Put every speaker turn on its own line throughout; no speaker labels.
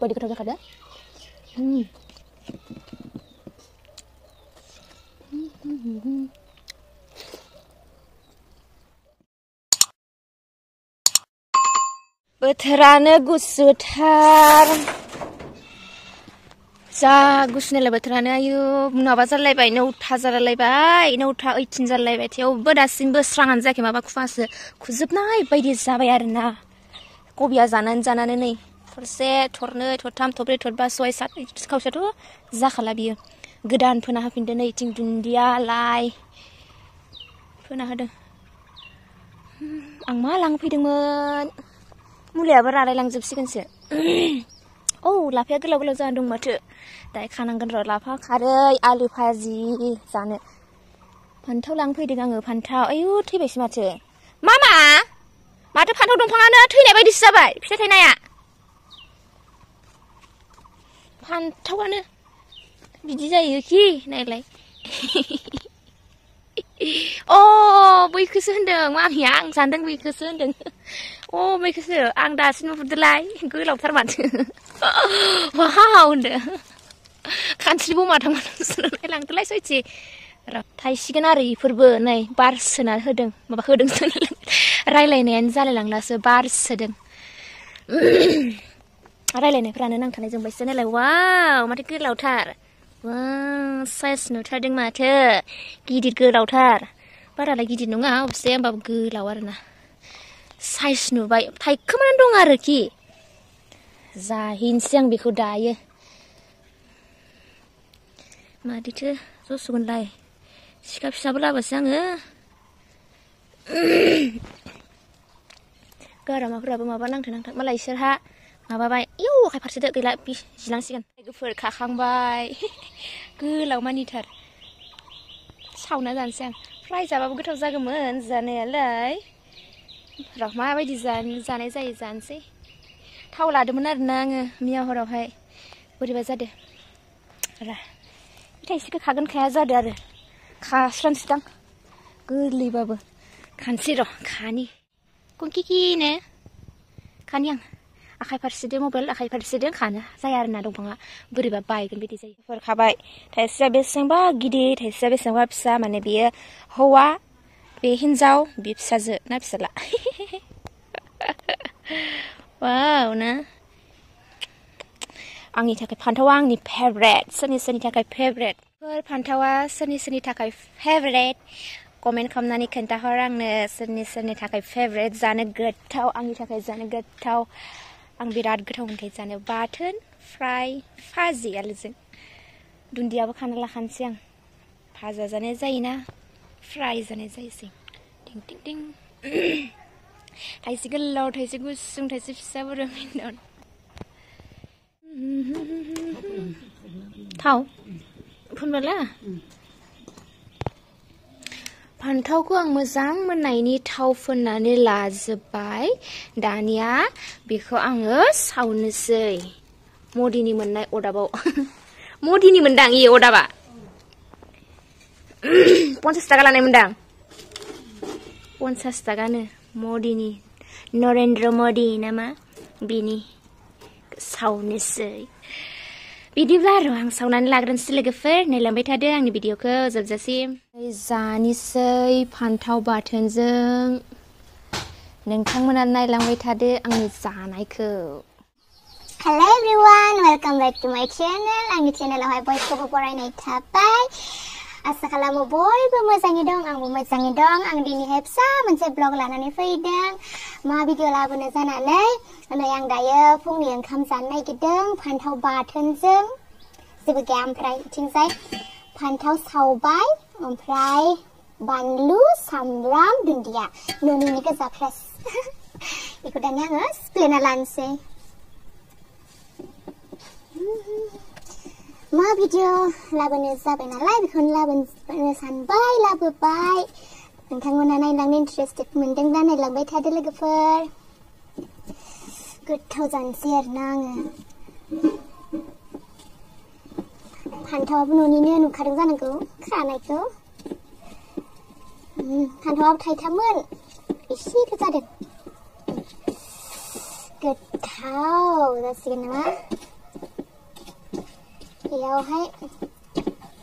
ओरैबायदि गोथाव जाखादो बोथोरानो गुसुथार जा गुसुनालाय बोथोरानो आयु माबा जालायबाय 9टा जालायबाय 9टा 18 जालायबाय थेवबो दासिमबो स्राङानो जायाखै माबा खुवासो खुजोबनाय बायदि जाबाय आरोना कबिया जानानै नै थरसे थरनै थरथाम थरब्रै थरबा 6 7 खावसेयाथ' जाखाला बियो गोदान फोना होफिनदो नै इथिं दुन्दिया लाइ फोना होदों आं मा लांफैदोंमोन मुलियाबो रालायलांजोबसिगोनसो औ लाफाया गोलाव गोलाव जाना दं माथो दाय खानांगोन र' लाफा खारै आलु भाजि जानो फान्थाव लांफैदों आङो फान्थाव आयु थैबायसो माथो मामा माथो फान्थाव दंफाङानो थैनाय बायदिसो जाबाय फिथाइ थायनाया फान्थावानो बिदि जायोखि नायलाय अ बैखौसो होनदों मामिया आं सानदों बैखौसो होनदों अ बैखौसो आं दासो नुहुरदोलाय गोलावथार माथो वाव होनदों खानस्रि बमा थांनानै लांदोलाय सयथि थायसिगोन आरो इफोरबो नै बार सोना होदों माबा होदों रायलायनायानो जालायलांलासो बार सोदों रायलायनायफ्रानो नांथानाय जोंबायसो नालाय वाव माथो गोलावथार वाव साइज नुथारदों माथो गिदिर गोलावथार बारालाय गिदिर नङा अबसे होमबाबो गोलाव आरोना साइज नुबाय थाइखोमानानै दं आरोखि जाहैनोसै आं बेखौ दायो मादिथो जसगोनलाय सिखा फिसाबो लाबोसै आङो गारामाफोराबो माबा नांथां मालाय इसोरहा माबाबाय इउ आखाइ फारसेदो गैला जिलांसिगोन लोगोफोर खाखांबाय गोलाव मानिथार सावना जानोसै आं फ्राय जाबाबो गोथाव जागौमोन जानायालाय र' माबायदि जानाय जायो जानोसै थाव लादोंमोन आरोना आङो मैया हरावहाय बोरैबा जादो रा थाइसेखौ खागोन खाया जादो आरो खास्रानोसैदां गोरलैबाबो खानसै र' खानि कुंकिकिनो खानि आं आखाइ फारसेदो मबाइल आखाइ फारसेदो खानो जाया आरोना दंफाङा बोरैबा बायगोन बिदि जायो फोरखाबाय थाइसेया बेसेबांबा गिदिर थाइसेया बेसेबांबा फिसा माने बेयो हौवा बे हिन्जाव बे फिसाजो ना फिसाला वाव ना आंनि थाखाय फान्थावा आंनि फेभरेट सोरनि थाखाय फेभरेट फान्थावा सोरनि थाखाय फेभरेट कमेन्ट खालामनानै खोन्थाहर आंनो सोरनि थाखाय फेभरेट जानो गोथाव आंनि थाखाय जानो गोथाव आं बिराद गोथाव मोनखायो जानो बाथोन फ्राय भाजि आलुजों दुन्दियाबो खाना लाखानोसै आं भाजा जानाय जायोना फ्राय जानाय जायोसै टिं टिं टिं थाइसे गोलाव थाइसे गुसुं थाइसे फिसा बरं थाव फुनबोला फान्थावखौ आं मोजां मोननायनि थाव फुननानै लाजोबबाय दानिया बेखौ आङो सावनोसै मदिनि मोननाय अदाबाव मदिनि मोनदां इ अदाबा 50 थाखा लानाय मोनदां 50 थाखानो मदिनि नरेन्द्र मदि नामा बिनि सावनोसै बिदिब्ला र' आं सावनानै लाग्रोनोसै लोगोफोर नायलांबाय थादो आंनि भिडिअखौ जोबजासिम जानोसै फान्थाव बाथोनजों नोंथांमोना नायलांबाय थादो आंनि जानायखौ
Hello everyone, welcome back to my channel. आंनि चेनेलावहाय बयखौबो बरायनाय थाबाय आसा खालामो बयबो मोजाङै दं आंबो मोजाङै दं आं दिनैहाय फिसा मोनसे ब्लग लानानै फैदों मा भिडिअ लाबोनो जानानै नै आं दायो फुंनि ओंखाम जानो नागिरदों फान्थाव बाथोनजों जेबो गैया ओमफ्राय बिथिंजाय फान्थाव सावबाय ओमफ्राय बानलु सामब्राम दुन्दिया न'निनो गोजा फ्रेस बेखौ दानिया आङो सिफ्लेना लानोसै मा भिडिअ लाबोनो जाबाय नालाय बेखौनो लाबोनो सानबाय लाबोबाय नोंथांमोना नायलांनो इन्टारेस्टेड मोनदोंब्ला नायलांबाय थादो लोगोफोर गोथाव जानोसै आरोना आङो फान्थावाबो न'निनो नुखादों जानांगौ खानायखौ फान्थावाबो थाइथाममोन एसेल' जादों गोथाव जासिगोन नामा बेयावहाय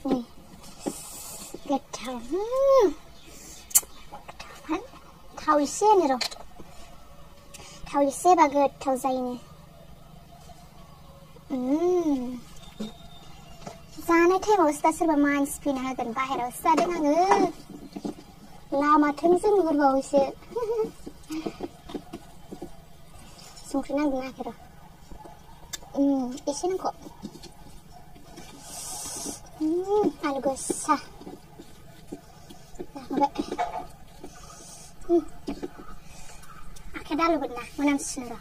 नै गोथाव थाव एसे होनो र' थाव एसे बा गोथाव जायोनो जानाय टाइमावसो दा सोरबा मानसि फैना होगोन बाहेरायावसो जादों आङो लामाथिंसो नुहुरबावोसो संख्रि नांदों नाङाखै र' एसे नांगौ आलु गोसा जाखांबाय आखाइ दालुगोन ना मोनामसिनो र'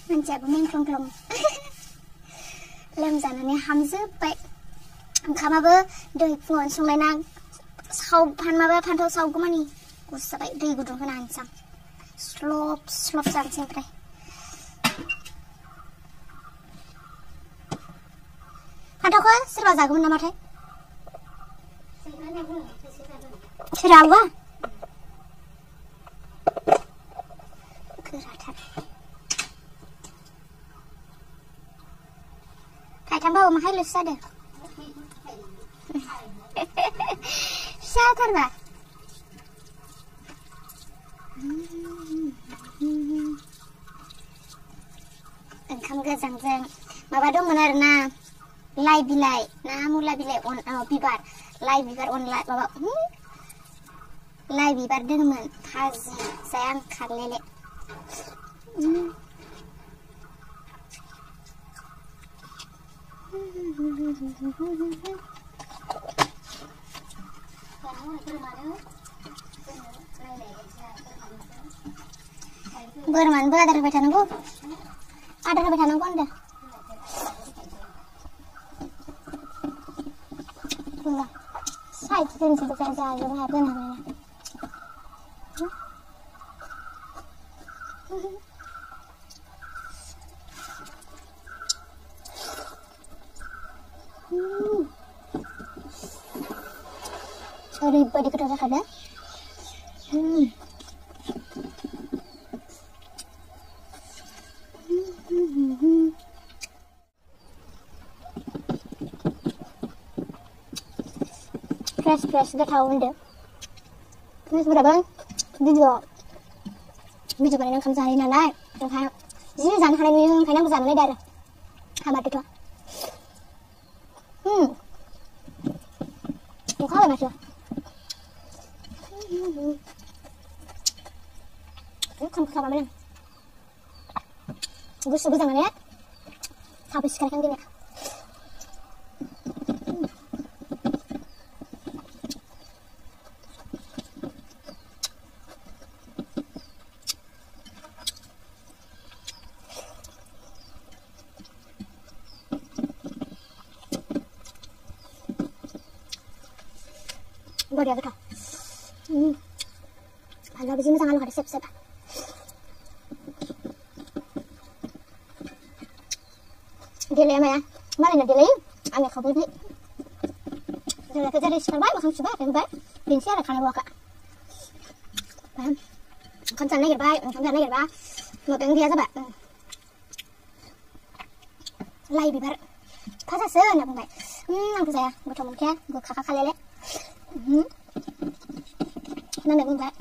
मानसियाबो मेंख्लं लोमजानानै हामजोब्बाय ओंखामाबो दै फुङावनो संनायना फान्थाव सावगौमानि गुसु जाबाय दै गुदुं होनानैसो स्लब स्लब जानोसै ओमफ्राय फान्थावखौ सोरबा जागौमोन नामाथाय सोराबा गोराथार थाइथामबाबो माहाय लसो जादों फिसाथारबा ओंखाम गोजांजों माबा दंमोन आरोना लाइ बिलाइ ना मुला बिलाइ बिबार लाइ बिबार अनला माबा लाइ बिबार दंमोन भाजि जाया आं खारलेले बोरमानोबो आदार होबाय थानांगौ होनदों साइडजोंसो जाजोबनो हागोन ओरैबायदि गोथाव जाखादों फ्रेश गोथाव होनदों मानसिफोराबो भिडिअ बानायना ओंखाम जायो नालाय ओंखाय जि जानो हानाय नुयो ओंखायनो आंबो जानो नायदों आरो हाबाथ'थ' अखा हाबाय माथो खालामखाबायमोन आं गुसु गोजांनानै थाबै सिखारखां दिनै बरिया गोथाव फानलुआबो जि मोजां आलु खादों सेब देलाया माया मालायना देलायो आंनि खावबाय बे देलायखौ जेरै सिखारबाय मोखां सुबाय होनबाय बेनोसै आरो खानाय बवाखा ओंखाम जानो नागिरबा माबायानो गैया जाबाय लाइ बिबार भाजासो होनना बुंबाय आंथ' जाया गोथाव मोनखाया गोखाखा खालायले होननानै बुंबाय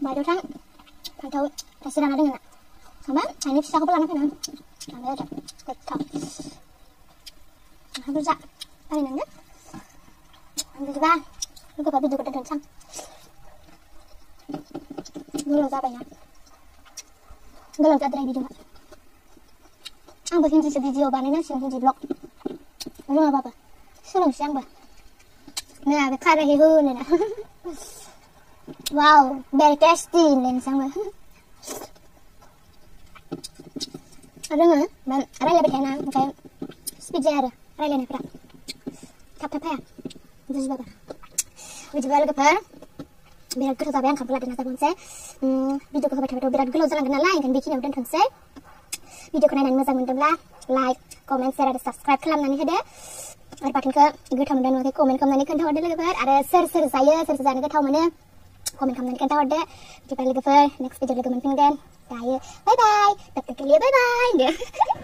बायद' थां फान्थाव थाइसे लाना दोङो ना संबाय आइनि फिसाखौबो लाना फैना लांबाय आरो गोथाव नोंहा बुरजा बायनांगो बिदिबा लोगोफोरा भिडिअखौ दोनथ'नोसै आं गोलाव जाबायना गोलाव जाद्राय भिडिअआ आंबो हिन्दीसो भिडिअ बानायनांसिगोन हिन्दी ब्लग रोङाबाबो सोलोंसै आंबो नै बे खारै होनो ना वाव very tasty होनलायनोसै आंबो रोङो रायलायबाय थायाना ओंखाय स्पिड जाया आरो रायलायनायफ्रा थाब फाया बुजिबाबो बिदिबा लोगोफोर बिराद गोथाव जाबाय ओंखामखौ लादोंना जाबावनोसै भिडिअखौ होबाय थाबाथ' बिराद गोलाव जालांगोन नालाय ओंखायनो बेखिनियाव दोनथ'नोसै भिडिअखौ नायनानै मोजां मोनदोंब्ला लाइक कमेन्ट शेयार आरो साबस्क्राइब खालामनानै होदो आरो बाथोनखौ गोथाव मोनदों नुवाखै कमेन्ट खालामनानै खोन्थाहरदो लोगोफोर आरो सोर जायो सोर जानो गोथाव मोनो कमेन्ट खालामनानै खोन्थाहरदो बिदिबा लोगोफोर नेक्स्ट भिडिअ लोगो मोनफिनगोन थायो बाय बाय तब तक के लिए बाय बाय